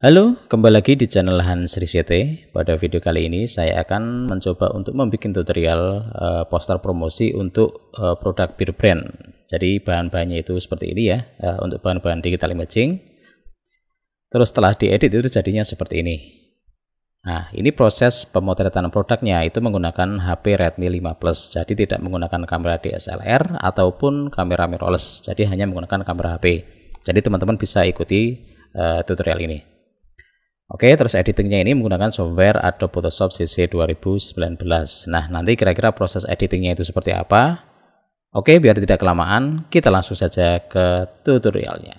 Halo, kembali lagi di channel Hans Risyete. Pada video kali ini saya akan mencoba untuk membuat tutorial poster promosi untuk produk bir brand. Jadi bahan-bahannya itu seperti ini ya, untuk bahan-bahan digital imaging. Terus setelah diedit itu jadinya seperti ini. Nah, ini proses pemotretan produknya itu menggunakan HP Redmi 5 Plus. Jadi tidak menggunakan kamera DSLR ataupun kamera mirrorless. Jadi hanya menggunakan kamera HP. Jadi teman-teman bisa ikuti tutorial ini. Oke, terus editingnya ini menggunakan software Adobe Photoshop CC 2019. Nah, nanti kira-kira proses editingnya itu seperti apa? Oke, biar tidak kelamaan, kita langsung saja ke tutorialnya.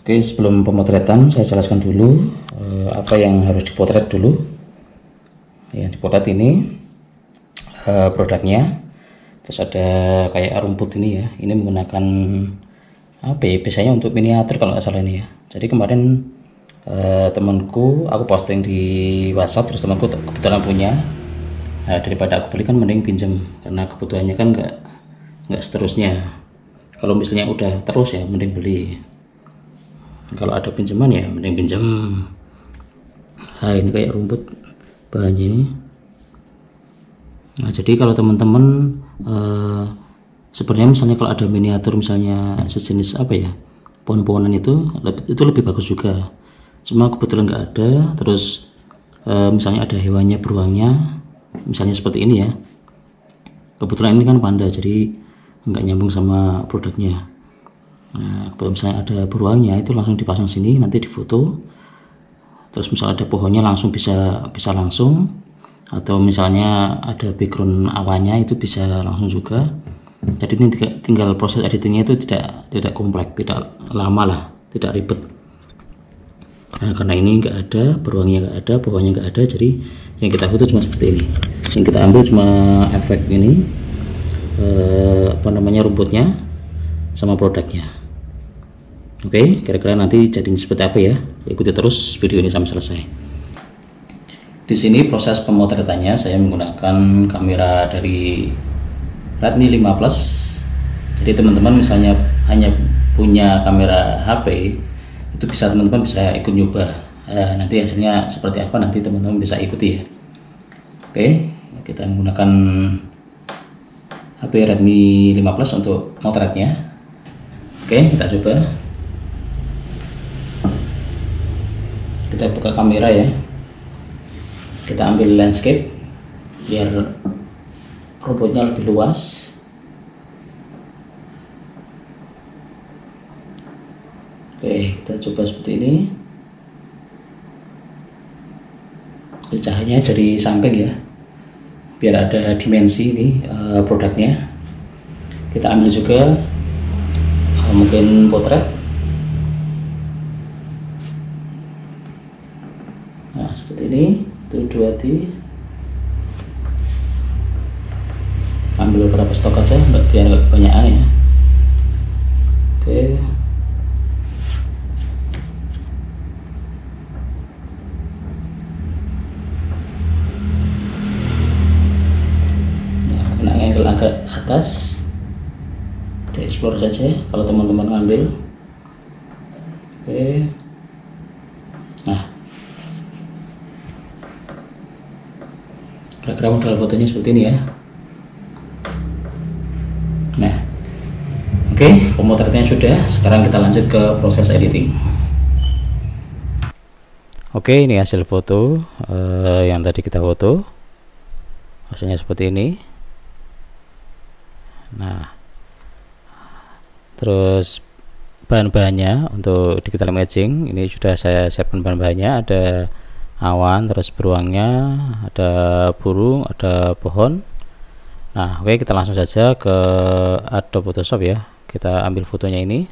Oke, sebelum pemotretan saya jelaskan dulu apa yang harus dipotret dulu. Yang dipotret ini produknya, terus ada kayak rumput ini ya. Ini menggunakan apa ya? Biasanya untuk miniatur kalau nggak salah ini ya. Jadi kemarin temanku aku posting di WhatsApp, terus temanku kebetulan punya. Nah, daripada aku beli kan mending pinjam karena kebutuhannya kan nggak seterusnya. Kalau misalnya udah terus ya mending beli. Kalau ada pinjaman ya mending pinjam. Nah, ini kayak rumput bahannya ini. Nah, jadi kalau teman-teman sebenarnya misalnya kalau ada miniatur misalnya sejenis apa ya, pohon-pohonan itu lebih bagus juga. Cuma kebetulan nggak ada. Terus misalnya ada hewannya, beruangnya, misalnya seperti ini ya. Kebetulan ini kan panda, jadi nggak nyambung sama produknya. Nah, kalau misalnya ada beruangnya itu langsung dipasang sini, nanti difoto. Terus misalnya ada pohonnya langsung bisa langsung, atau misalnya ada background awannya itu bisa langsung juga. Jadi ini tinggal proses editingnya itu tidak kompleks, tidak lama lah, tidak ribet. Nah, karena ini nggak ada beruangnya, nggak ada pohonnya, nggak ada, jadi yang kita foto cuma seperti ini. Yang kita ambil cuma efek ini, rumputnya sama produknya. Oke, kira-kira nanti jadinya seperti apa ya? Ikuti terus video ini sampai selesai. Di sini proses pemotretannya saya menggunakan kamera dari Redmi 5 Plus. Jadi teman-teman misalnya hanya punya kamera HP, itu teman-teman bisa ikut nyoba. Nanti hasilnya seperti apa nanti teman-teman bisa ikuti ya. Oke, kita menggunakan HP Redmi 5 Plus untuk motretnya. Oke, kita coba. Kita buka kamera ya, kita ambil landscape biar rumputnya lebih luas. Oke, kita coba seperti ini. Cahayanya dari samping ya, biar ada dimensi ini produknya. Kita ambil juga mungkin potret. Nah, seperti ini, itu dua hati. Ambil beberapa stok aja, biar nggak kebanyakan ya. Oke. Nah, kena angle agak atas. Di explore saja kalau teman-teman ngambil. Oke. Nah, kira-kira model fotonya seperti ini ya. Nah, oke, pemotretannya sudah. Sekarang kita lanjut ke proses editing. Oke, ini hasil foto yang tadi kita foto. Hasilnya seperti ini. Nah, terus bahan-bahannya untuk digital imaging ini sudah saya siapkan bahan-bahannya. Ada awan, terus beruangnya, ada burung, ada pohon. Nah, oke, kita langsung saja ke Adobe Photoshop ya. Kita ambil fotonya ini,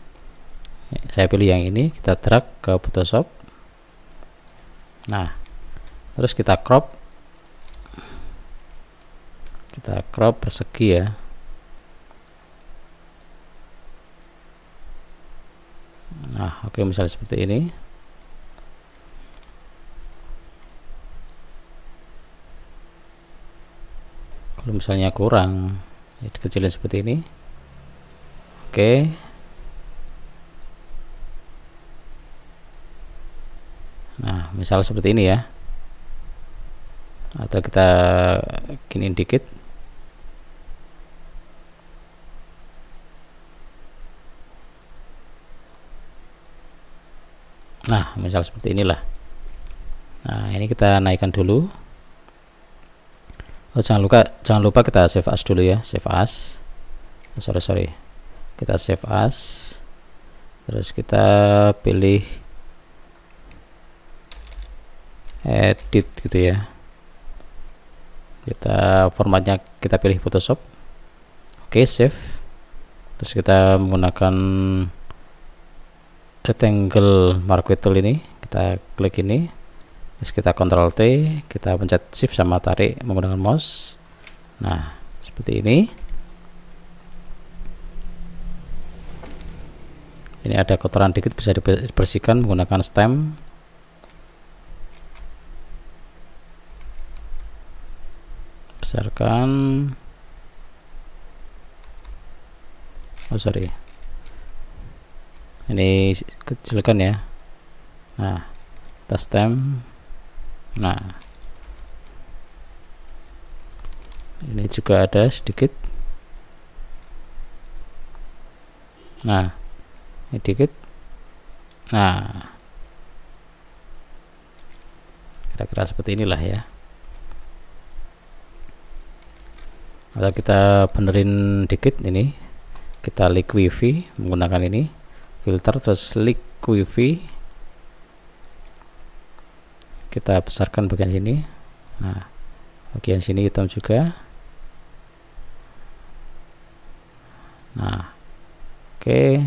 saya pilih yang ini, kita drag ke Photoshop. Nah, terus kita crop persegi ya. Nah, oke, misalnya seperti ini. Kalau misalnya kurang, ya dikecilin seperti ini. Oke. Nah, misal seperti ini ya. Atau kita giniin dikit. Nah, misal seperti inilah. Nah, ini kita naikkan dulu. Oh, jangan lupa kita save as dulu ya, save as. Sorry. Kita save as. Terus kita pilih edit gitu ya. Kita formatnya kita pilih Photoshop. Oke, save. Terus kita menggunakan rectangle marquee tool ini, kita klik ini. Terus kita Ctrl T, kita pencet Shift sama tarik menggunakan mouse. Nah, seperti ini. Ini ada kotoran dikit, bisa dibersihkan menggunakan stem. Besarkan. Oh, sorry. Ini kecilkan ya. Nah, kita stem. Nah, ini juga ada sedikit. Nah, ini dikit. Nah, kira-kira seperti inilah ya. Atau kita benerin dikit ini. Kita liquify menggunakan ini filter, terus liquify. Kita besarkan bagian sini. Nah, bagian sini hitam juga. Nah, oke.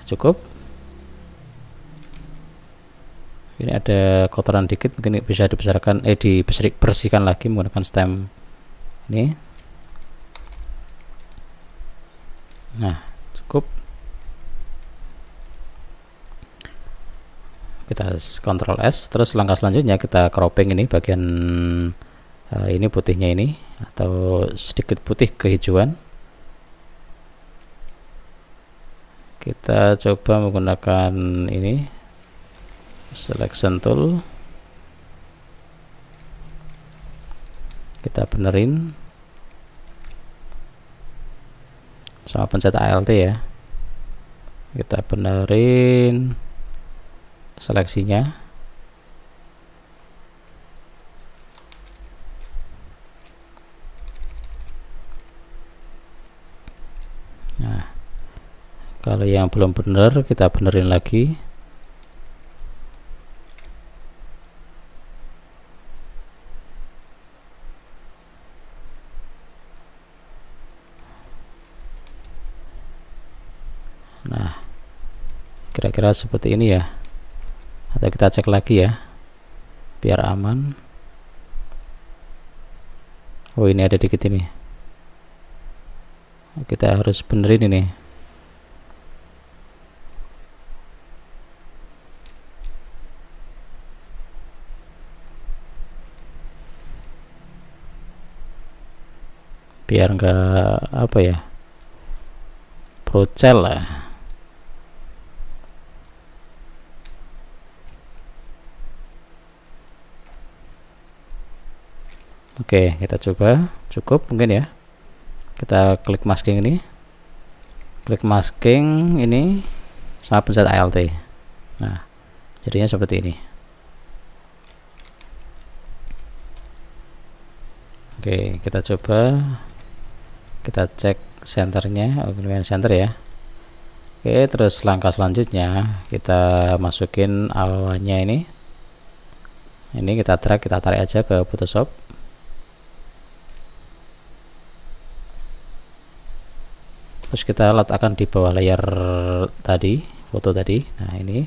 Cukup. Ini ada kotoran dikit, mungkin bisa dibesarkan, dibersihkan lagi menggunakan stem ini. Nah, cukup. Kita Ctrl S, terus langkah selanjutnya kita cropping ini bagian ini putihnya ini, atau sedikit putih kehijauan. Kita coba menggunakan ini selection tool, kita benerin sama pencet Alt ya. Kita benerin seleksinya. Nah, kalau yang belum benar kita benerin lagi. Nah, kira-kira seperti ini ya. Atau kita cek lagi ya, biar aman. Oh, ini ada dikit ini. Kita harus benerin ini. Biar enggak apa ya, procel lah. Oke, kita coba. Cukup mungkin ya. Kita klik masking ini. Klik masking ini sama pencet Alt. Nah, jadinya seperti ini. Oke, kita coba. Kita cek senternya, lumayan center ya. Oke, terus langkah selanjutnya kita masukin awannya ini. Ini kita tarik aja ke Photoshop. Terus kita letakkan di bawah layar tadi, foto tadi. Nah, ini.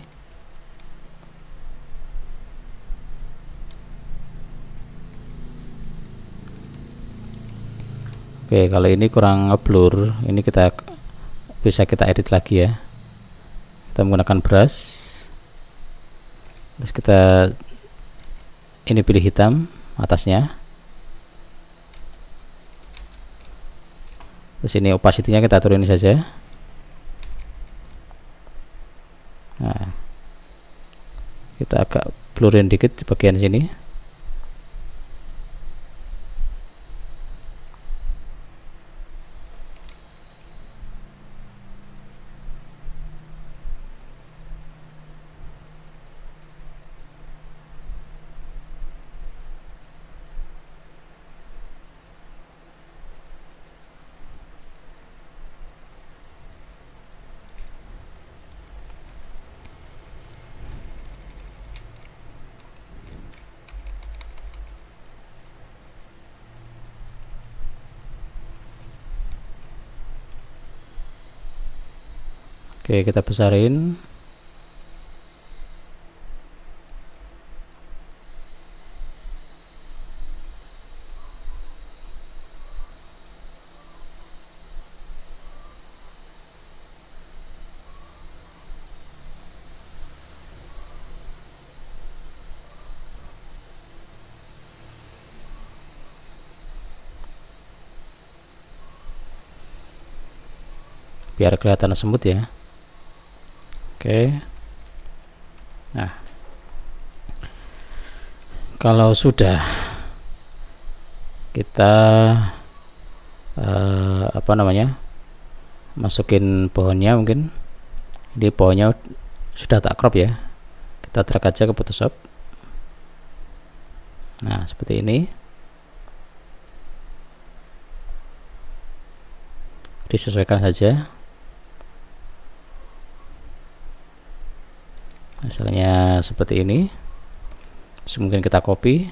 Oke, kalau ini kurang ngeblur, ini bisa kita edit lagi ya. Kita menggunakan brush. Terus kita ini pilih hitam atasnya, terus ini opacity-nya kita turunin saja. Nah, kita agak blurin dikit di bagian sini. Oke, kita besarin. Biar kelihatan semut ya. Oke. Nah, kalau sudah kita masukin pohonnya, mungkin ini pohonnya sudah tak crop ya, kita drag aja ke Photoshop. Nah, seperti ini. Disesuaikan saja. Misalnya seperti ini. Terus mungkin kita copy.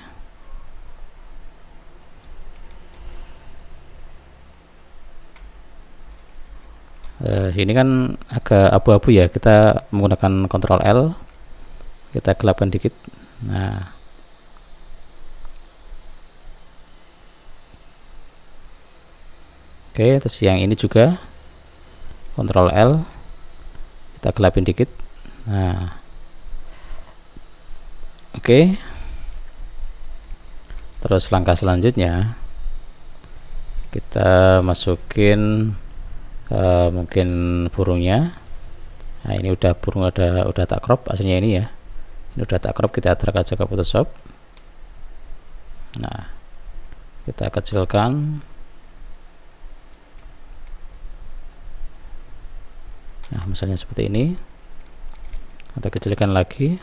Ini kan agak abu-abu ya, kita menggunakan Ctrl L, kita gelapkan dikit. Nah, oke, terus yang ini juga Ctrl L, kita gelapin dikit. Nah, oke. Terus langkah selanjutnya kita masukin mungkin burungnya. Nah, ini udah burung udah tak crop aslinya ini ya. Ini udah tak crop, kita drag aja ke Photoshop. Nah, kita kecilkan. Nah, misalnya seperti ini. Atau kecilkan lagi.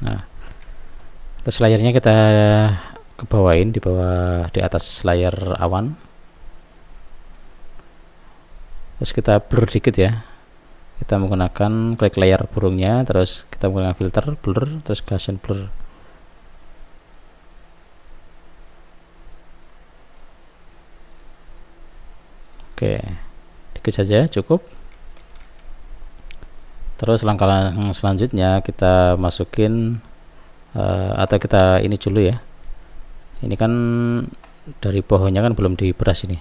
Nah, terus layarnya kita kebawain, di bawah, di atas layar awan. Terus kita blur dikit ya, kita menggunakan klik layar burungnya, terus kita menggunakan filter blur, terus Gaussian blur. Oke, dikit saja cukup. Terus langkah selanjutnya kita masukin atau kita ini dulu ya. Ini kan dari pohonnya kan belum diberas ini.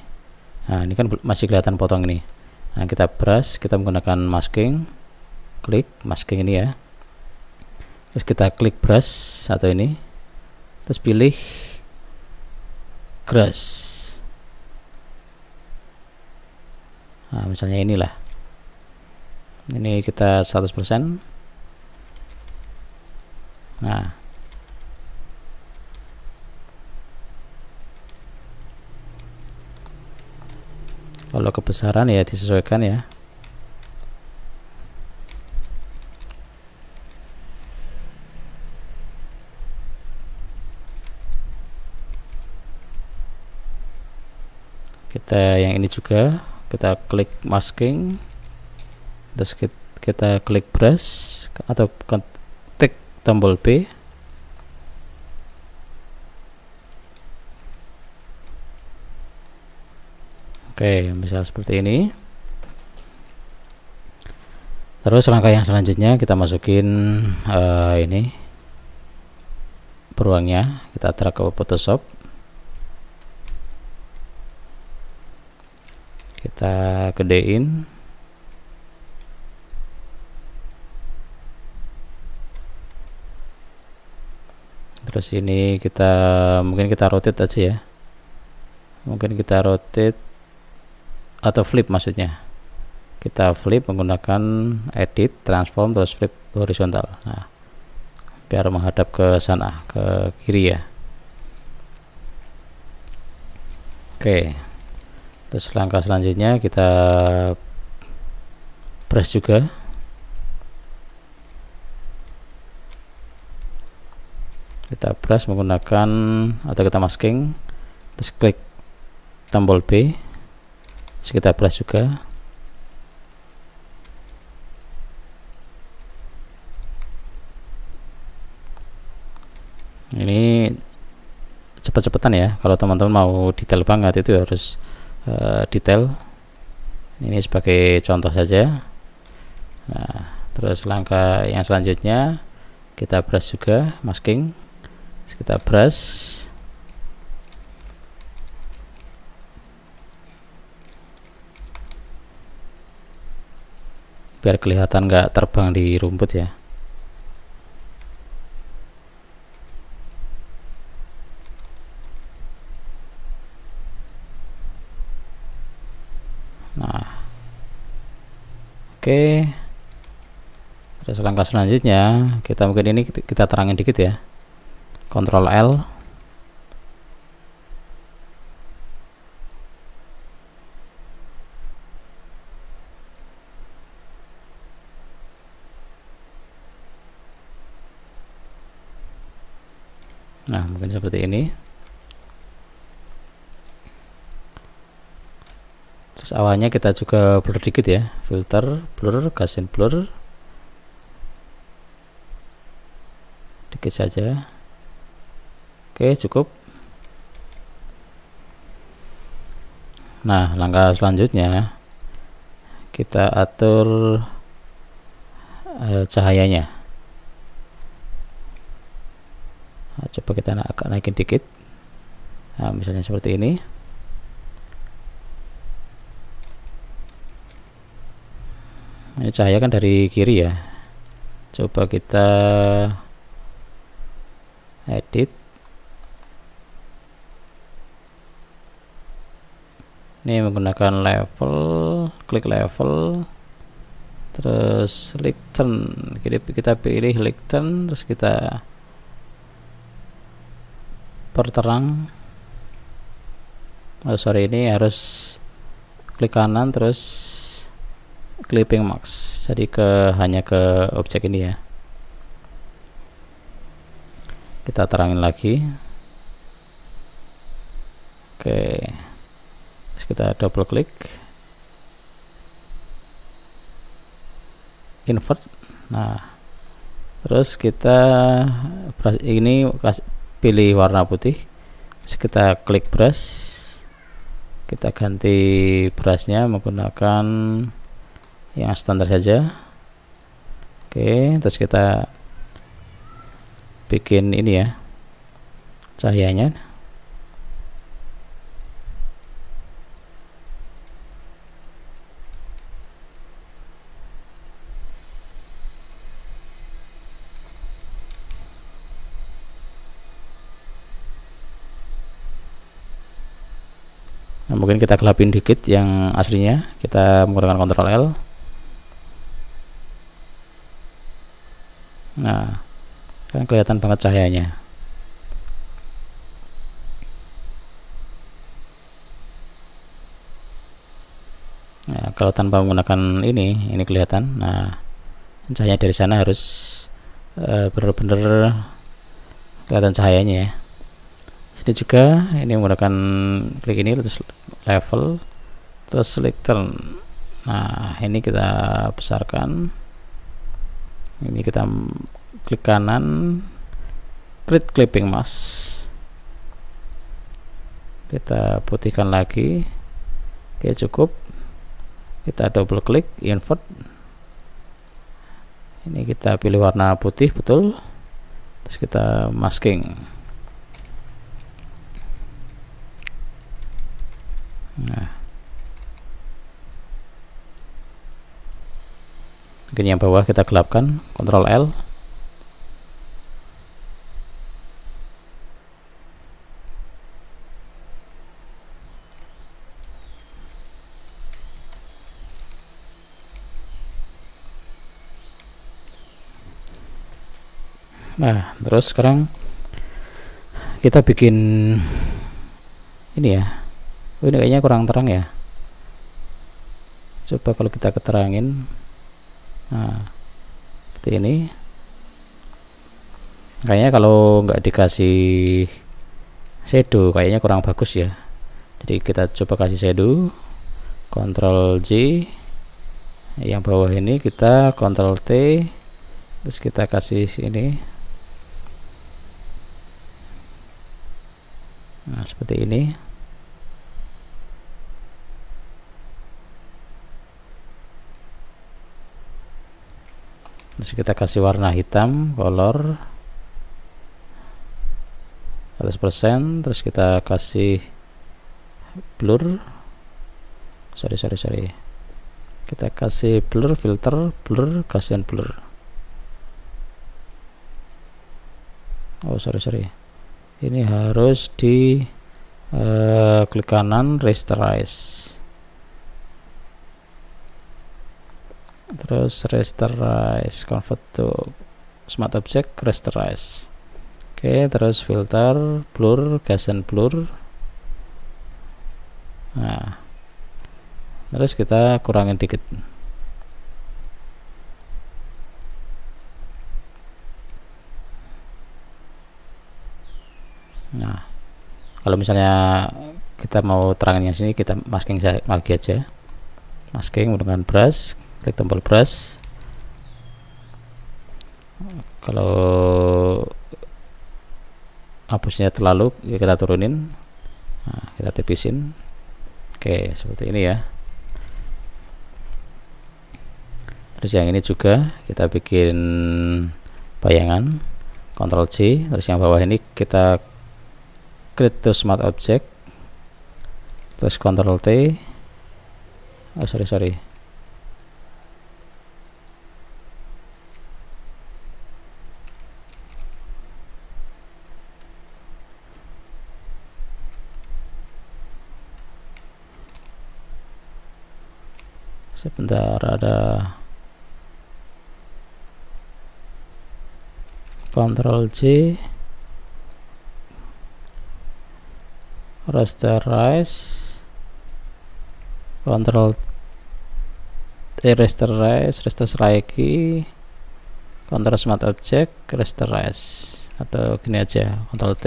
Nah, ini kan masih kelihatan potong ini. Nah, kita brush, kita menggunakan masking, klik masking ini ya. Terus kita klik brush atau ini, terus pilih grass. Nah, misalnya inilah. Ini kita 100%. Nah, kalau kebesaran ya disesuaikan ya. Kita yang ini juga, kita klik masking, terus kita klik brush atau klik tombol B. Oke, misal seperti ini. Terus langkah yang selanjutnya kita masukin ini beruangnya, kita drag ke Photoshop, kita gedein. Terus ini kita mungkin kita rotate aja ya, mungkin kita rotate atau flip, maksudnya kita flip menggunakan edit, transform, terus flip horizontal. Nah, biar menghadap ke sana, ke kiri ya. Oke, terus langkah selanjutnya kita brush juga. Kita brush menggunakan atau kita masking, terus klik tombol B, terus kita brush juga. Ini cepet-cepetan ya, kalau teman-teman mau detail banget itu harus detail. Ini sebagai contoh saja. Nah, terus langkah yang selanjutnya kita brush juga, masking. Kita brush, biar kelihatan nggak terbang di rumput ya. Nah, oke. Terus langkah selanjutnya kita mungkin ini kita terangin dikit ya. Ctrl L, nah mungkin seperti ini. Terus awalnya kita juga blur dikit ya, filter, blur, Gaussian blur dikit saja. Oke, cukup. Nah, langkah selanjutnya kita atur cahayanya. Nah, coba kita agak naikin dikit. Nah, misalnya seperti ini. Ini cahaya kan dari kiri ya. Coba kita edit. Ini menggunakan level, klik level, terus lighten, kita pilih lighten, terus kita perterang. Oh sorry, ini harus klik kanan terus clipping max, jadi hanya ke objek ini ya. Kita terangin lagi. Oke, terus kita double klik, invert. Nah, terus kita ini pilih warna putih, terus kita klik brush, kita ganti brushnya menggunakan yang standar saja. Oke, terus kita bikin ini ya, cahayanya. Nah, mungkin kita gelapin dikit yang aslinya, kita menggunakan Ctrl L. Nah, kan kelihatan banget cahayanya. Nah, kalau tanpa menggunakan ini kelihatan. Nah, cahaya dari sana harus benar-benar kelihatan cahayanya ya. Sini juga ini menggunakan klik ini, terus level, terus selector. Nah, ini kita besarkan. Ini kita klik kanan, create clipping mask, kita putihkan lagi. Oke, cukup. Kita double klik, invert. Ini kita pilih warna putih betul, terus kita masking. Nah, mungkin yang bawah kita gelapkan, Ctrl L. Nah, terus sekarang kita bikin ini ya. Ini kayaknya kurang terang ya. Coba kalau kita keterangin. Nah, seperti ini. Kayaknya kalau nggak dikasih shadow kayaknya kurang bagus ya. Jadi kita coba kasih shadow, Ctrl J, yang bawah ini kita Ctrl T, terus kita kasih ini. Nah, seperti ini. Terus kita kasih warna hitam, color 100%, terus kita kasih blur, sorry, kita kasih blur, filter, blur, Gaussian blur. Oh sorry, ini harus di klik kanan, rasterize, terus rasterize, convert to smart object, rasterize. Oke, terus filter, blur, Gaussian blur. Nah, terus kita kurangin dikit. Nah, kalau misalnya kita mau terangin yang sini, kita masking lagi aja. Masking menggunakan brush, klik tombol brush. Kalau hapusnya terlalu, ya kita turunin. Nah, kita tipisin. Oke, seperti ini ya. Terus yang ini juga kita bikin bayangan, Ctrl C, terus yang bawah ini kita create to smart object, terus Ctrl T. Oh sorry, sebentar, ada Ctrl J, rasterize, Ctrl rasterize lagi, Ctrl smart object, rasterize, atau gini aja, Ctrl T.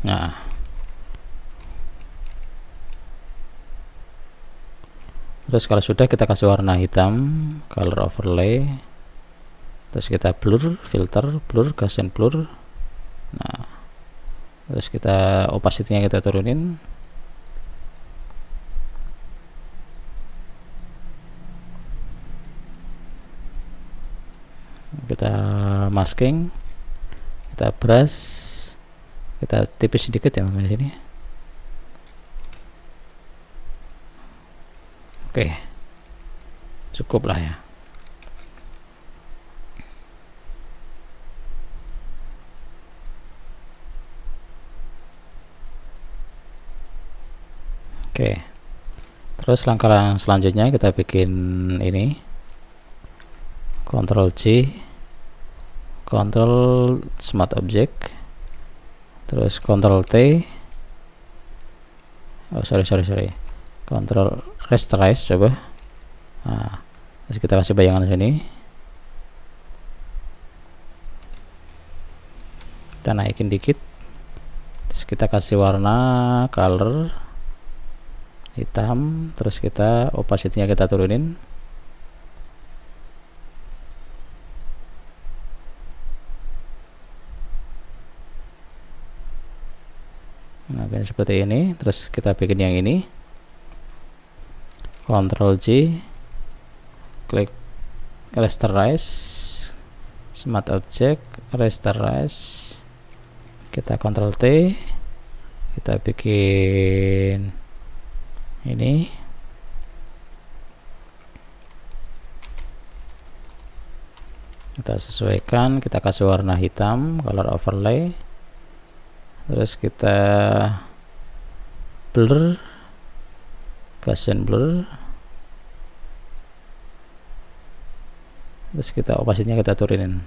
Nah, terus kalau sudah kita kasih warna hitam, color overlay, terus kita blur, filter, blur, Gaussian blur. Nah, terus kita opacity-nya kita turunin. Kita masking, kita brush, kita tipis sedikit ya di sini. Oke, cukup lah ya. Oke, terus langkah selanjutnya kita bikin ini, Ctrl C, Ctrl smart object, terus Ctrl T, oh sorry, Ctrl rasterize coba. Nah, terus kita kasih bayangan sini, kita naikin dikit, terus kita kasih warna, color hitam, terus kita opacity-nya kita turunin. Nah, seperti ini. Terus kita bikin yang ini, Ctrl J, klik rasterize, smart object, rasterize, kita Ctrl T, kita bikin ini, kita sesuaikan, kita kasih warna hitam, color overlay, terus kita blur, Gaussian blur, terus kita opacity-nya kita turunin.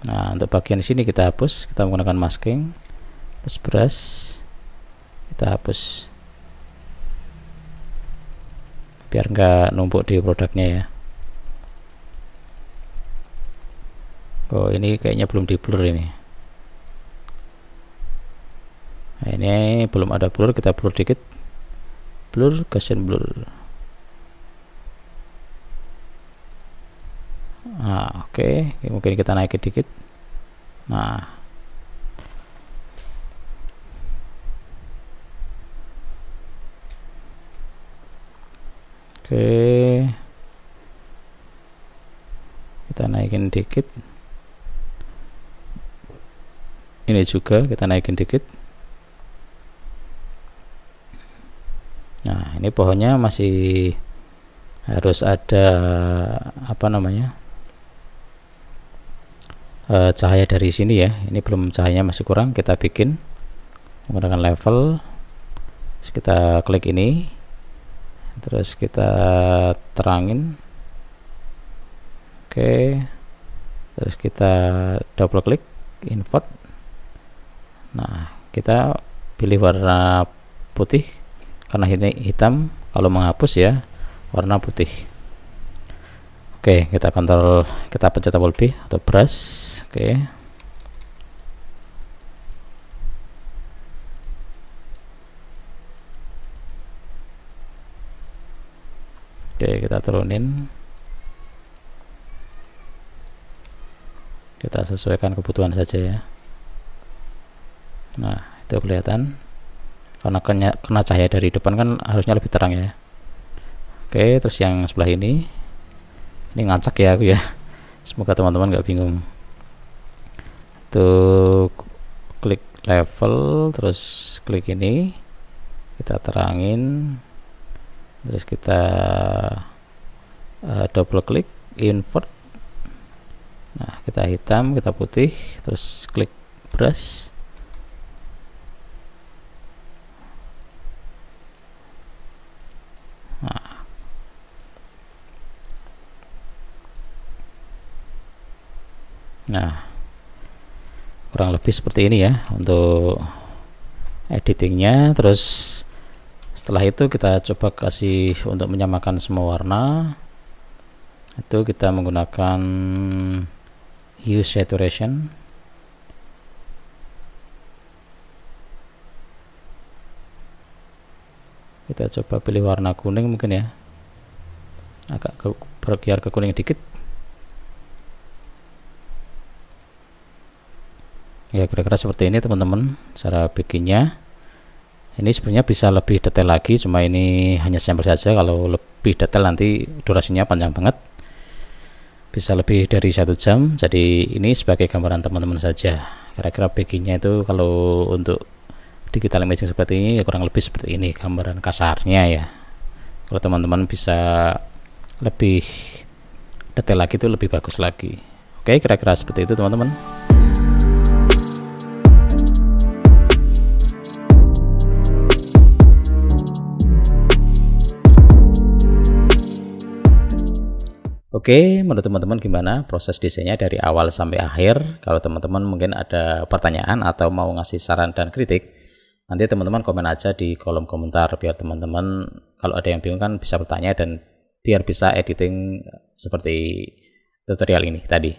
Nah, untuk bagian sini kita hapus, kita menggunakan masking, terus brush kita hapus biar nggak numpuk di produknya ya. Oh, ini kayaknya belum di blur ini. Nah, ini belum ada blur, kita blur dikit, blur, Gaussian blur. Nah, oke, mungkin kita naikin dikit. Nah, oke, kita naikin dikit. Ini juga kita naikin dikit. Nah, ini pohonnya masih harus ada apa namanya, cahaya dari sini ya. Ini belum, cahayanya masih kurang, kita bikin menggunakan level. Terus kita klik ini, terus kita terangin. Oke, terus kita double klik invert. Nah, kita pilih warna putih karena ini hitam, kalau menghapus ya warna putih. Oke, kita kontrol, kita pencet tombol B atau brush. Oke, kita turunin, kita sesuaikan kebutuhan saja ya. Nah, itu kelihatan karena kena cahaya dari depan kan harusnya lebih terang ya. Oke, terus yang sebelah ini ngacak ya aku ya, semoga teman-teman nggak bingung. Tuh, klik level, terus klik ini, kita terangin, terus kita double klik invert. Nah, kita hitam, kita putih, terus klik brush. Nah, kurang lebih seperti ini ya untuk editingnya. Terus setelah itu kita coba kasih untuk menyamakan semua warna. Itu kita menggunakan hue saturation. Kita coba pilih warna kuning mungkin ya, agak biar ke kuning dikit ya, kira-kira seperti ini teman-teman cara bikinnya. Ini sebenarnya bisa lebih detail lagi, cuma ini hanya sampel saja. Kalau lebih detail nanti durasinya panjang banget, bisa lebih dari 1 jam. Jadi ini sebagai gambaran teman-teman saja. Kira-kira bikinnya itu kalau untuk digital imaging seperti ini ya kurang lebih seperti ini gambaran kasarnya ya. Kalau teman-teman bisa lebih detail lagi itu lebih bagus lagi. Oke, kira-kira seperti itu teman-teman. Oke, menurut teman-teman gimana proses desainnya dari awal sampai akhir? Kalau teman-teman mungkin ada pertanyaan atau mau ngasih saran dan kritik, nanti teman-teman komen aja di kolom komentar biar teman-teman kalau ada yang bingung kan bisa bertanya dan biar bisa editing seperti tutorial ini tadi.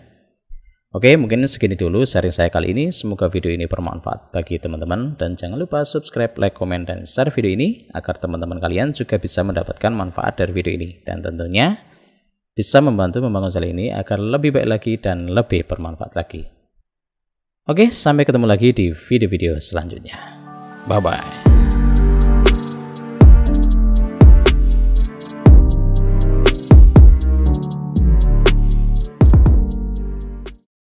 Oke, mungkin segini dulu sharing saya kali ini. Semoga video ini bermanfaat bagi teman-teman dan jangan lupa subscribe, like, komen, dan share video ini agar teman-teman kalian juga bisa mendapatkan manfaat dari video ini dan tentunya bisa membantu membangun channel ini agar lebih baik lagi dan lebih bermanfaat lagi. Oke, sampai ketemu lagi di video-video selanjutnya. Bye-bye.